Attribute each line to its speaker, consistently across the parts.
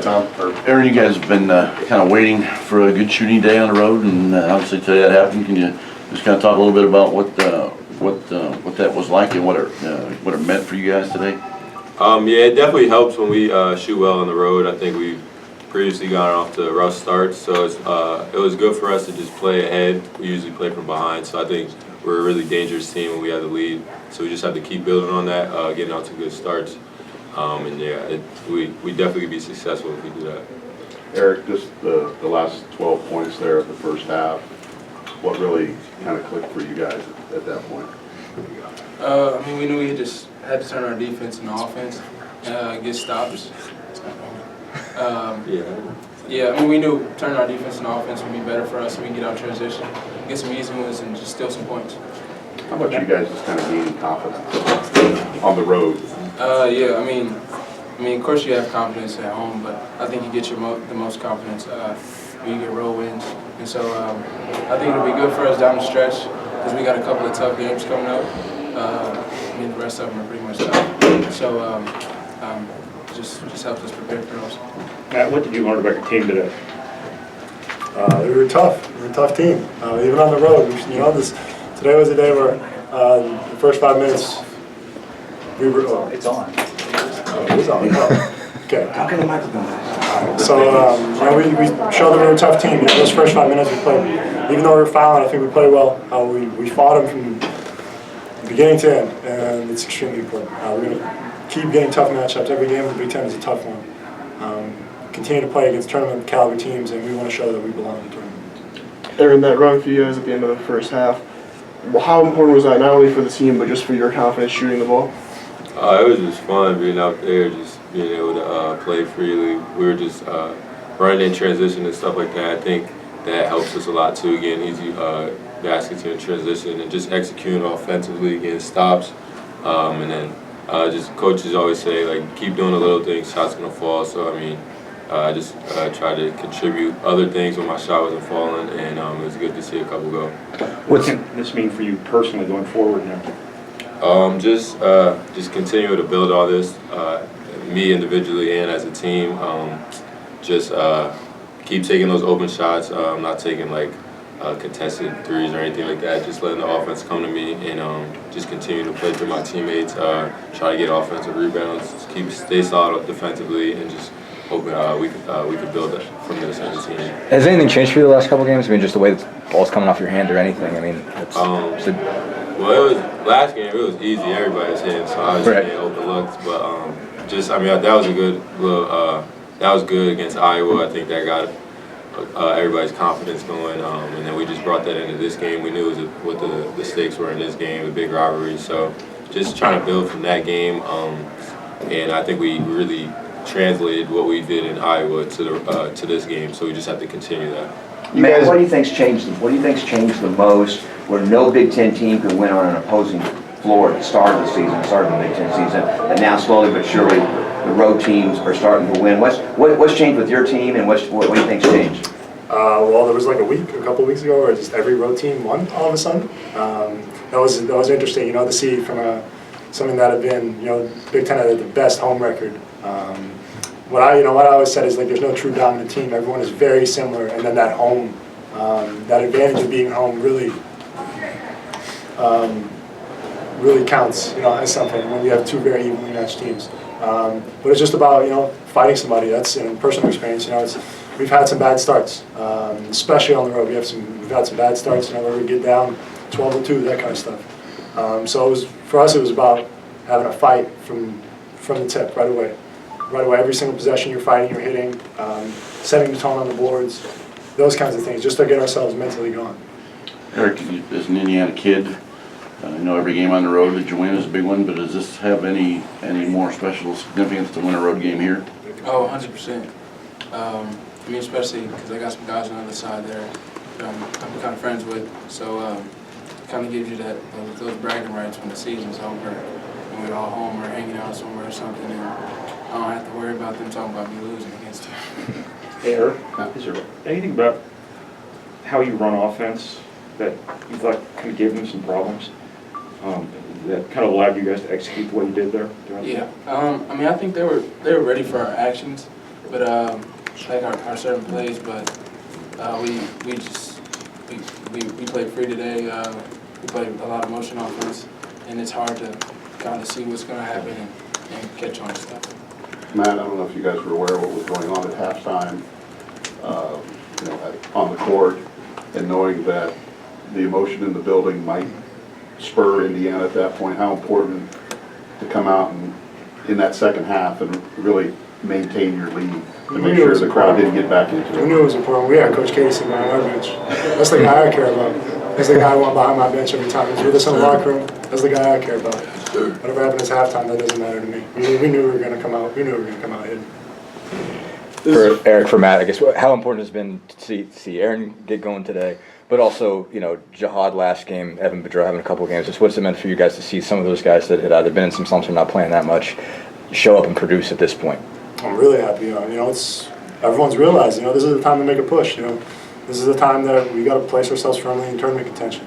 Speaker 1: Tom.
Speaker 2: Aaron, you guys have been kind of waiting for a good shooting day on the road, and obviously today that happened. Can you just kind of talk a little bit about what that was like and what it meant for you guys today?
Speaker 3: Yeah, it definitely helps when we shoot well on the road. I think we've previously gotten off to rough starts, so it was good for us to just play ahead. We usually play from behind, so I think we're a really dangerous team when we have the lead. So we just have to keep building on that, getting out to good starts. And yeah, we definitely could be successful if we do that.
Speaker 1: Eric, just the last 12 points there at the first half, what really kind of clicked for you guys at that point?
Speaker 4: I mean, we knew we just had to turn our defense into offense, get stops. Yeah, I mean, we knew turning our defense into offense would be better for us so we can get out transition, get some easy ones, and just steal some points.
Speaker 1: How about you guys just kind of gaining confidence on the road?
Speaker 4: Yeah, I mean, of course you have confidence at home, but I think you get the most confidence when you get road wins. And so I think it'll be good for us down the stretch because we got a couple of tough games coming up. I mean, the rest of them are pretty much tough. So just helps us prepare for those.
Speaker 5: Matt, what did you learn about your team today?
Speaker 6: We were tough. We were a tough team, even on the road. You know, today was a day where the first 5 minutes we were. Oh,
Speaker 5: It's on.
Speaker 6: it was on. Okay.
Speaker 7: How can the microphone?
Speaker 6: So you know, we showed that we were a tough team. You know, those first 5 minutes we played, even though we were fouling, I think we played well. We fought them from beginning to end, and it's extremely important. We're going to keep getting tough matchups. Every game of the Big Ten is a tough one. Continue to play against tournament caliber teams, and we want to show that we belong in the tournament.
Speaker 8: Aaron, that run for you guys at the end of the first half, well, how important was that not only for the team but just for your confidence shooting the ball?
Speaker 3: It was just fun being out there, just being able to play freely. We were just running in transition and stuff like that. I think that helps us a lot too. Getting easy baskets in transition and just executing offensively, getting stops, and then just coaches always say like keep doing the little things, shots gonna fall. So I mean, I just tried to contribute other things when my shot wasn't falling, and it was good to see a couple go.
Speaker 5: What can this mean for you personally going forward now?
Speaker 3: Just continue to build all this, me individually and as a team. Just keep taking those open shots. I'm not taking like contested threes or anything like that. Just letting the offense come to me and just continue to play through my teammates. Try to get offensive rebounds. Stay solid defensively, and just hoping we could build it from this as a team.
Speaker 7: Has anything changed for you the last couple games? I mean, just the way the ball's coming off your hand or anything? I mean, it's
Speaker 3: well, it was last game. It was easy. Everybody was hitting, so I was just getting open looks. But I mean, that was a good little. That was good against Iowa. I think that got everybody's confidence going, and then we just brought that into this game. We knew what the stakes were in this game, the big rivalry. So just trying to build from that game, and I think we really translated what we did in Iowa to this game. So we just have to continue that.
Speaker 7: Matt, what do you think's changed? What do you think's changed the most, where no Big Ten team could win on an opposing floor at the start of the season, start of the Big Ten season, and now slowly but surely the road teams are starting to win? What's changed with your team, and what do you think's changed?
Speaker 6: Well, there was like a couple of weeks ago, where just every road team won all of a sudden. That was interesting, you know, to see from something that had been, you know, Big Ten had the best home record. What I always said is like there's no true dominant team. Everyone is very similar, and then that home, that advantage of being home really counts, you know, as something when you have two very evenly matched teams. But it's just about, you know, fighting somebody. That's in personal experience. You know, we've had some bad starts, especially on the road. We've had some bad starts, you know, where we get down 12-2, that kind of stuff. So for us, it was about having a fight from the tip right away. Right away, every single possession you're fighting, you're hitting, setting the tone on the boards, those kinds of things, just to get ourselves mentally going.
Speaker 2: Eric, as an Indiana kid, you know every game on the road that you win is a big one, but does this have any more special significance to win a road game here?
Speaker 4: Oh, 100%. I mean, especially because I got some guys on the other side there I'm kind of friends with, so it kind of gives you those bragging rights when the season's over, when we're all home or hanging out somewhere or something, and I don't have to worry about them talking about me losing against them.
Speaker 5: Hey, Eric, is there anything about how you run offense that you thought kind of gave them some problems, that kind of allowed you guys to execute the way you did there?
Speaker 4: Yeah, I mean, I think they were ready for our actions. but like our certain plays. But we played free today. We played a lot of motion offense, and it's hard to kind of see what's going to happen and catch on stuff.
Speaker 1: Matt, I don't know if you guys were aware of what was going on at halftime, on the court, and knowing that the emotion in the building might spur Indiana at that point. How important to come out and in that second half and really maintain your lead to make sure the crowd didn't get back into it.
Speaker 6: We knew it was important. We had Coach Casey behind our bench. That's the guy I care about. That's the guy I want behind my bench every time. He's with us in the locker room. That's the guy I care about. Whatever happens at halftime, that doesn't matter to me. We knew we were going to come out. We knew we were going to come out hitting.
Speaker 9: For Eric, for Matt, I guess, how important has been to see Aaron get going today, but also, Jihad last game, Evan Bedreau having a couple of games. Just what's it meant for you guys to see some of those guys that had either been in some slumps or not playing that much show up and produce at this point?
Speaker 6: I'm really happy. It's everyone's realized. This is the time to make a push. This is the time that we got to place ourselves firmly in tournament contention.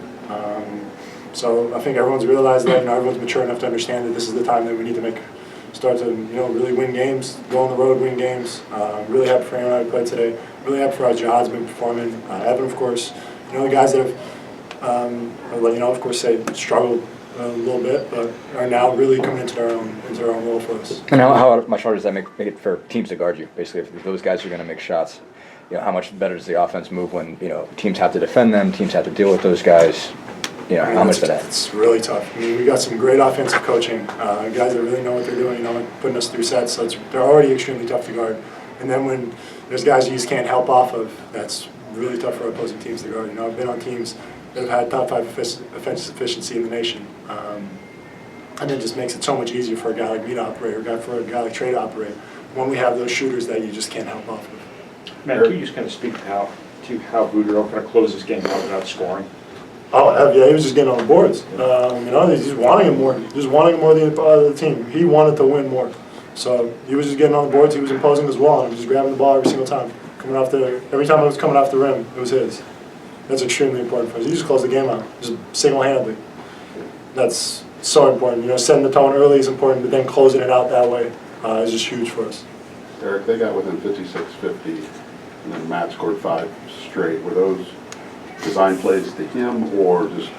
Speaker 6: So I think everyone's realized that. Everyone's mature enough to understand that this is the time that we need to start to really win games, go on the road, win games. Really happy for Aaron and I played today. Really happy for how Jihad's been performing. Evan, of course. The guys that have, of course, they struggled a little bit, but are now really coming into their own role for us.
Speaker 9: And how much harder does that make it for teams to guard you? Basically, if those guys are going to make shots, how much better does the offense move when teams have to defend them, teams have to deal with those guys? How much of that?
Speaker 6: It's really tough. We got some great offensive coaching, guys that really know what they're doing, putting us through sets. So they're already extremely tough to guard. And then when there's guys you just can't help off of, that's really tough for opposing teams to guard. I've been on teams that have had top 5 offensive efficiency in the nation. And it just makes it so much easier for a guy like me to operate, or for a guy like Trey to operate, when we have those shooters that you just can't help off of.
Speaker 5: Matt, can you just kind of speak to how Voudreau kind of closed this game out without scoring?
Speaker 6: Oh, yeah, he was just getting on the boards. He's wanting him more. Just wanting him more than the team. He wanted to win more. So he was just getting on the boards. He was imposing his wall, and he was just grabbing the ball every single time. Every time it was coming off the rim, it was his. That's extremely important for us. He just closed the game out, just single-handedly. That's so important. Setting the tone early is important, but then closing it out that way is just huge for us.
Speaker 1: Eric, they got within 56-50, and then Matt scored 5 straight. Were those design plays to him, or just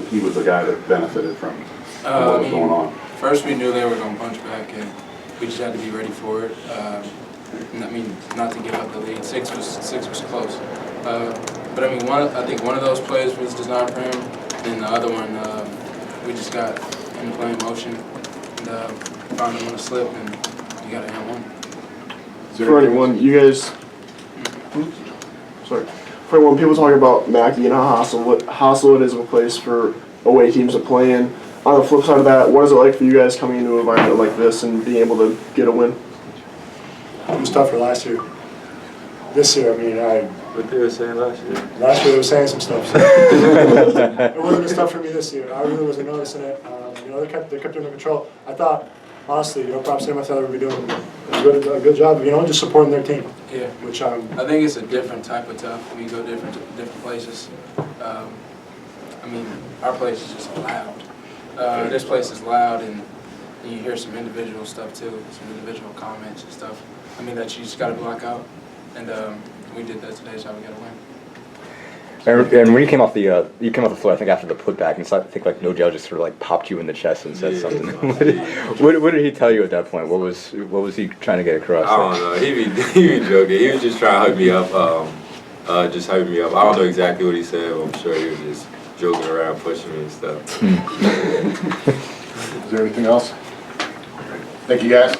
Speaker 1: he was the guy that benefited from what was going on?
Speaker 4: First, we knew they were going to punch back, and we just had to be ready for it. Not to give up the lead. Six was close. But I think one of those plays was designed for him, and the other one we just got him playing motion and found him on a slip, and you got to hit one.
Speaker 8: For anyone, you guys. Sorry. For anyone, people talk about Mackey and how hostile it is of a place for away teams to play in. On the flip side of that, what is it like for you guys coming into an environment like this and being able to get a win?
Speaker 6: It was tougher last year. This year,
Speaker 3: What they were saying last year?
Speaker 6: Last year they were saying some stuff. So it wasn't as tough for me this year. I really wasn't noticing it. They kept it under control. I thought, honestly, props to them. I thought they would be doing a good job of, just supporting their team.
Speaker 4: Yeah.
Speaker 6: Which
Speaker 4: I think it's a different type of tough. We go different places. Our place is just loud. This place is loud, and you hear some individual stuff too, some individual comments and stuff. That you just got to block out, and we did that today, so we got to win.
Speaker 9: And when you came off the floor, I think after the putback, and I think Nodell just sort of popped you in the chest and said something. What did he tell you at that point? What was he trying to get across?
Speaker 3: I don't know. He be joking. He was just trying to hug me up. Just hugging me up. I don't know exactly what he said, but I'm sure he was just joking around, pushing me and stuff.
Speaker 1: Is there anything else? Thank you, guys.